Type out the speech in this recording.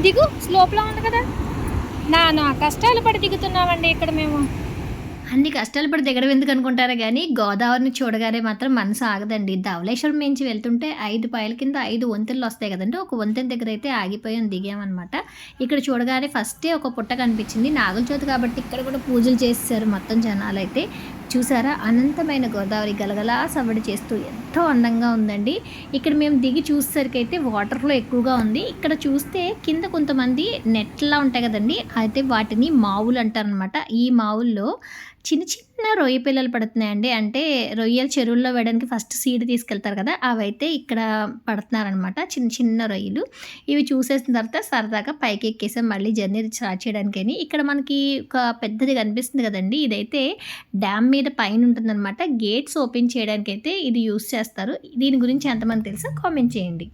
దిగు, స్లోప్‌లో ఉంది కదా! నానా కష్టాలు పడి దిగుతున్నామండి ఇక్కడ మేము. అన్ని కష్టాలు పడి దిగడం ఎందుకనుకుంటారో గానీ, గోదావరిని చూడగానే మాత్రం మనసు ఆగదండి. ధవళేశ్వరం నుంచి వెళ్తుంటే 5 పైల కింద 5 వంతెనలొస్తాయి గదండీ! ఒక వంతెన దగ్గరైతే ఆగిపోయాం, దిగామనమాట. ఇక్కడ చూడగానే ఫస్టే ఒక పుట్ట కనిపించింది. నాగుల చవితి కాబట్టి ఇక్కడ కూడా పూజలు చేసేసారు మొత్తం జనాలైతే. చూసారా? అనంతమైన గోదావరి గలగలా సవ్వడి చేస్తూ ఎంతో అందంగా ఉందండి. ఇక్కడ మేము దిగి చూసేసరికైతే వాటర్ ఫ్లో ఎక్కువగా ఉంది. ఇక్కడ చూస్తే కింద కొంతమంది నెట్‌లా ఉంటాయి గదండీ! అయితే వాటిని మావులంటారనమాట. ఈ మావుల్లో చిన్న చిన్న రొయ్య పిల్లలు పడుతున్నాయండి. అంటే రొయ్యలు చెరువుల్లో వేయడానికి ఫస్ట్ సీడ్ తీసుకెళ్తారు కదా! అవైతే ఇక్కడ పడుతున్నారనమాట. చిన్న చిన్న రొయ్యలు. ఇవి చూసేసిన తర్వాత సరదాగా పైకెక్కేసాం మళ్ళీ జర్నీ స్టార్ట్ చేయడానికని. ఇక్కడ మనకి ఒక పెద్దది కనిపిస్తుంది కదండీ! ఇదైతే డ్యామ్ మీద పైనుంటుందనమాట. గేట్స్ ఓపెన్ చేయడానికైతే ఇది యూజ్ చేస్తారు. దీని గురించి ఎంతమందికి తెలుసో కామెంట్ చేయండి.